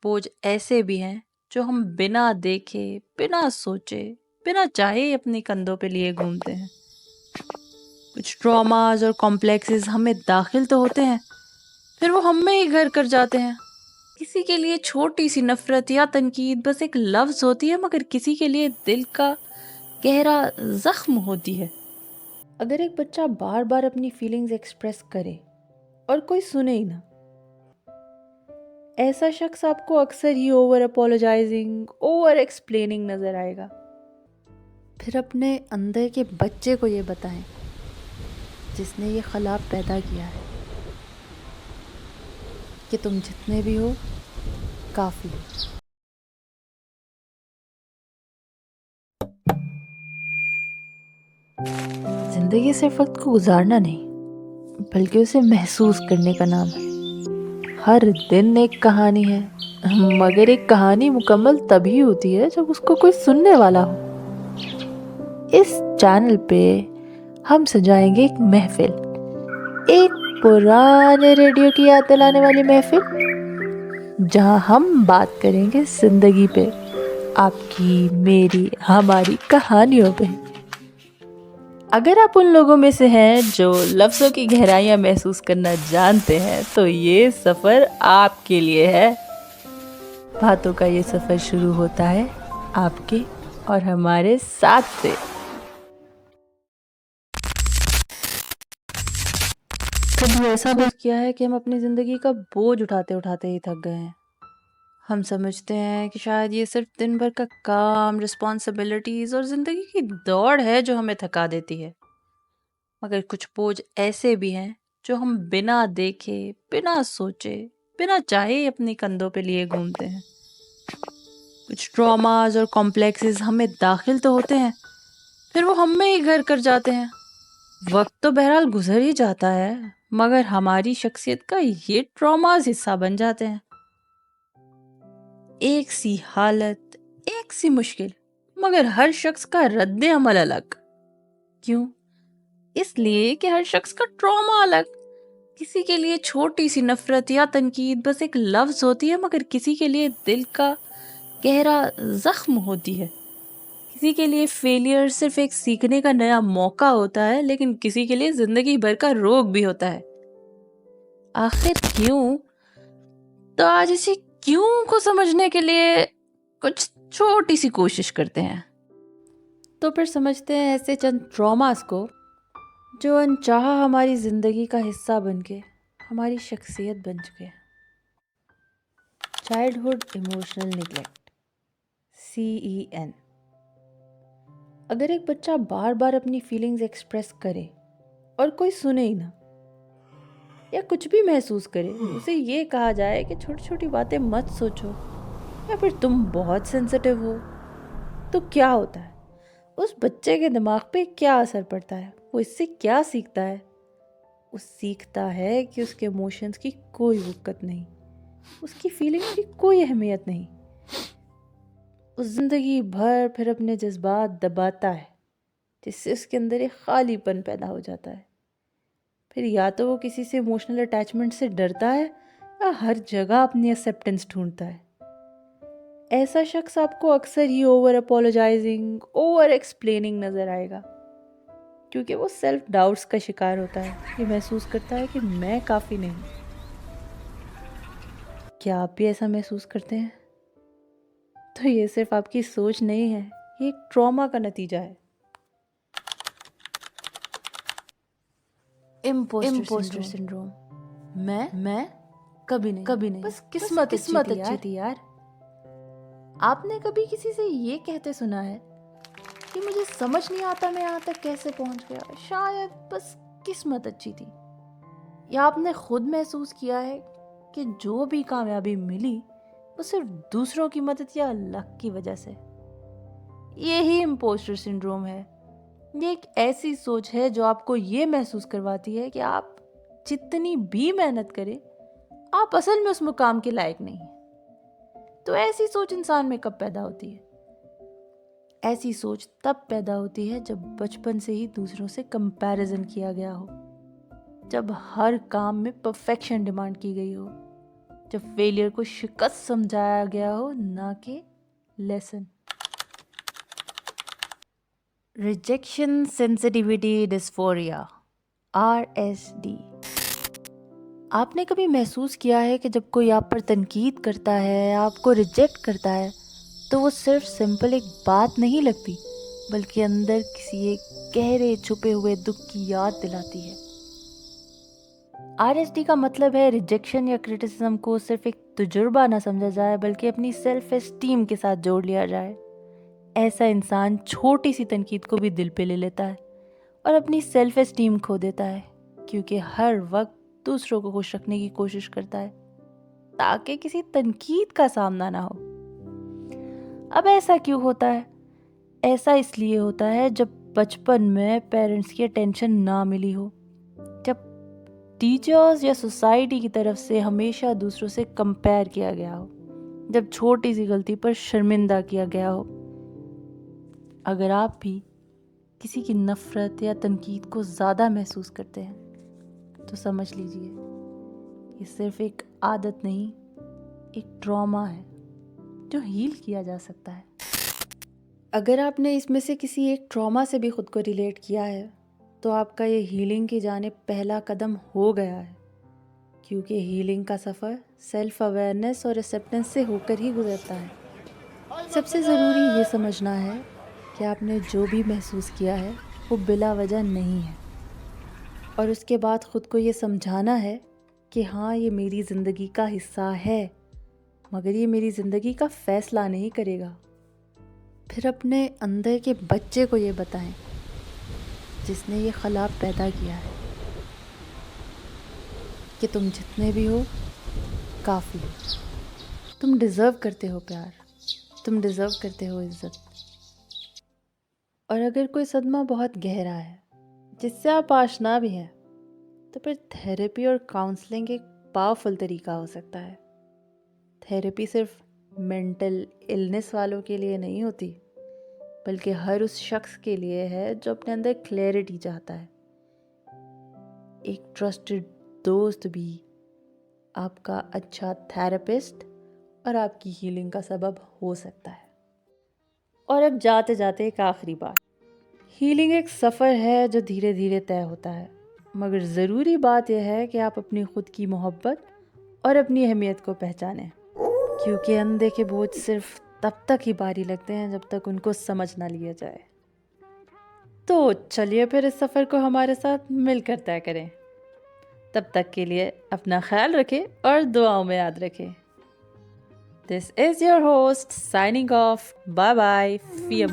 बोझ ऐसे भी हैं जो हम बिना देखे, बिना सोचे, बिना चाहे अपने कंधों पे लिए घूमते हैं। कुछ ट्रॉमास और कॉम्प्लेक्सेस हमें दाखिल तो होते हैं, फिर वो हम में ही घर कर जाते हैं। किसी के लिए छोटी सी नफरत या तनकीद बस एक लफ्ज होती है, मगर किसी के लिए दिल का गहरा जख्म होती है। अगर एक बच्चा बार बार अपनी फीलिंग्स एक्सप्रेस करे और कोई सुने ही ना, ऐसा शख्स आपको अक्सर ही ओवर अपोलोजाइजिंग, ओवर एक्सप्लेनिंग नजर आएगा। फिर अपने अंदर के बच्चे को ये बताएं जिसने ये ख्वाब पैदा किया है कि तुम जितने भी हो काफ़ी हो। जिंदगी सिर्फ वक्त को गुजारना नहीं, बल्कि उसे महसूस करने का नाम है। हर दिन एक कहानी है, मगर एक कहानी मुकम्मल तभी होती है जब उसको कोई सुनने वाला हो। इस चैनल पे हम सजाएंगे एक महफिल, एक पुराने रेडियो की याद दिलाने वाली महफिल, जहां हम बात करेंगे जिंदगी पे, आपकी, मेरी, हमारी कहानियों पे। अगर आप उन लोगों में से हैं जो लफ्ज़ों की गहराइयाँ महसूस करना जानते हैं, तो ये सफ़र आपके लिए है। बातों का ये सफ़र शुरू होता है आपके और हमारे साथ से। कभी ऐसा भी किया है कि हम अपनी ज़िंदगी का बोझ उठाते उठाते ही थक गए हैं। हम समझते हैं कि शायद ये सिर्फ दिन भर का काम, रिस्पॉन्सिबिलिटीज़ और ज़िंदगी की दौड़ है जो हमें थका देती है। मगर कुछ बोझ ऐसे भी हैं जो हम बिना देखे, बिना सोचे, बिना चाहे अपने कंधों पे लिए घूमते हैं। कुछ ट्रॉमास और कॉम्प्लेक्सेस हमें दाखिल तो होते हैं, फिर वो हम में ही घर कर जाते हैं। वक्त तो बहरहाल गुजर ही जाता है, मगर हमारी शख्सियत का ये ट्रॉमास हिस्सा बन जाते हैं। एक सी हालत, एक सी मुश्किल, मगर हर शख्स का रद्द अमल अलग। क्यों? इसलिए कि हर शख्स का ट्रॉमा अलग। किसी के लिए छोटी सी नफरत या तनकीद बस एक लफ्ज होती है, मगर किसी के लिए दिल का गहरा जख्म होती है। किसी के लिए फेलियर सिर्फ एक सीखने का नया मौका होता है, लेकिन किसी के लिए जिंदगी भर का रोग भी होता है। आखिर क्यों? तो आज इसी क्यों को समझने के लिए कुछ छोटी सी कोशिश करते हैं। तो फिर समझते हैं ऐसे चंद ट्रॉमास को जो अनचाहा हमारी जिंदगी का हिस्सा बन के हमारी शख्सियत बन चुके हैं। Childhood emotional neglect, CEN। अगर एक बच्चा बार बार अपनी फीलिंग्स एक्सप्रेस करे और कोई सुने ही ना, या कुछ भी महसूस करे, उसे ये कहा जाए कि छोटी छोटी बातें मत सोचो, या फिर तुम बहुत सेंसिटिव हो, तो क्या होता है? उस बच्चे के दिमाग पे क्या असर पड़ता है? वो इससे क्या सीखता है? वो सीखता है कि उसके इमोशंस की कोई वक़्त नहीं, उसकी फीलिंग्स की कोई अहमियत नहीं। उस ज़िंदगी भर फिर अपने जज्बात दबाता है, जिससे उसके अंदर एक खालीपन पैदा हो जाता है। फिर या तो वो किसी से इमोशनल अटैचमेंट से डरता है, या हर जगह अपनी एक्सेप्टेंस ढूंढता है। ऐसा शख्स आपको अक्सर ही ओवर अपोलोजाइजिंग, ओवर एक्सप्लेनिंग नज़र आएगा, क्योंकि वो सेल्फ डाउट्स का शिकार होता है। ये महसूस करता है कि मैं काफ़ी नहीं। क्या आप भी ऐसा महसूस करते हैं? तो ये सिर्फ आपकी सोच नहीं है, ये एक ट्रॉमा का नतीजा है। Imposter syndrome. मैं कभी नहीं, बस किस्मत अच्छी थी यार। आपने कभी किसी से ये कहते सुना है कि मुझे समझ नहीं आता मैं यहाँ तक कैसे पहुँच गया, शायद बस किस्मत अच्छी थी? या आपने खुद महसूस किया है कि जो भी कामयाबी मिली वो सिर्फ दूसरों की मदद या लक की वजह से? यही इम्पोस्टर सिंड्रोम है। ये एक ऐसी सोच है जो आपको ये महसूस करवाती है कि आप जितनी भी मेहनत करें, आप असल में उस मुकाम के लायक नहीं हैं। तो ऐसी सोच इंसान में कब पैदा होती है? ऐसी सोच तब पैदा होती है जब बचपन से ही दूसरों से कंपैरिजन किया गया हो, जब हर काम में परफेक्शन डिमांड की गई हो, جب فیلئر کو شکست سمجھایا گیا ہو نہ کہ لیسن. Rejection sensitivity ڈسفوریا RSD. آپ نے کبھی محسوس کیا ہے کہ جب کوئی آپ پر تنقید کرتا ہے، آپ کو ریجیکٹ کرتا ہے، تو وہ صرف سمپل ایک بات نہیں لگتی بلکہ اندر کسی ایک گہرے چھپے ہوئے دکھ کی یاد دلاتی ہے. RSD کا مطلب ہے ریجیکشن یا کرٹیسزم کو صرف ایک تجربہ نہ سمجھا جائے بلکہ اپنی سیلف اسٹیم کے ساتھ جوڑ لیا جائے. ایسا انسان چھوٹی سی تنقید کو بھی دل پہ لے لیتا ہے اور اپنی سیلف اسٹیم کھو دیتا ہے کیونکہ ہر وقت دوسروں کو خوش رکھنے کی کوشش کرتا ہے تاکہ کسی تنقید کا سامنا نہ ہو. اب ایسا کیوں ہوتا ہے؟ ایسا اس لیے ہوتا ہے جب بچپن میں پیرنٹس کی اٹینشن نہ ملی ہو، جب ٹیچرز یا سوسائٹی کی طرف سے ہمیشہ دوسروں سے کمپیئر کیا گیا ہو، جب چھوٹی سی غلطی پر شرمندہ کیا گیا ہو. اگر آپ بھی کسی کی نفرت یا تنقید کو زیادہ محسوس کرتے ہیں تو سمجھ لیجئے یہ صرف ایک عادت نہیں، ایک ٹراما ہے جو ہیل کیا جا سکتا ہے. اگر آپ نے اس میں سے کسی ایک ٹراما سے بھی خود کو ریلیٹ کیا ہے تو آپ کا یہ ہیلنگ کی جانب پہلا قدم ہو گیا ہے، کیونکہ ہیلنگ کا سفر سیلف اویئرنیس اور ایکسیپٹنس سے ہو کر ہی گزرتا ہے. سب سے ضروری یہ سمجھنا ہے کہ آپ نے جو بھی محسوس کیا ہے وہ بلا وجہ نہیں ہے، اور اس کے بعد خود کو یہ سمجھانا ہے کہ ہاں یہ میری زندگی کا حصہ ہے مگر یہ میری زندگی کا فیصلہ نہیں کرے گا. پھر اپنے اندر کے بچے کو یہ بتائیں جس نے یہ خلا پیدا کیا ہے کہ تم جتنے بھی ہو کافی ہو، تم ڈیزرو کرتے ہو پیار، تم ڈیزرو کرتے ہو عزت. اور اگر کوئی صدمہ بہت گہرا ہے جس سے آپ آشنا بھی ہیں تو پھر تھیراپی اور کاؤنسلنگ ایک پاورفل طریقہ ہو سکتا ہے. تھیراپی صرف مینٹل النس والوں کے لیے نہیں ہوتی بلکہ ہر اس شخص کے لیے ہے جو اپنے اندر کلیئرٹی چاہتا ہے. ایک ٹرسٹڈ دوست بھی آپ کا اچھا تھیراپسٹ اور آپ کی ہیلنگ کا سبب ہو سکتا ہے. اور اب جاتے جاتے ایک آخری بات، ہیلنگ ایک سفر ہے جو دھیرے دھیرے طے ہوتا ہے، مگر ضروری بات یہ ہے کہ آپ اپنی خود کی محبت اور اپنی اہمیت کو پہچانیں، کیونکہ اندھے کے بوجھ صرف تب تک ہی بھاری لگتے ہیں جب تک ان کو سمجھ نہ لیا جائے. تو چلیے پھر اس سفر کو ہمارے ساتھ مل کر طے کریں. تب تک کے لیے اپنا خیال رکھیں اور دعاؤں میں یاد رکھیں. This is your host signing off. Bye bye. فی امان.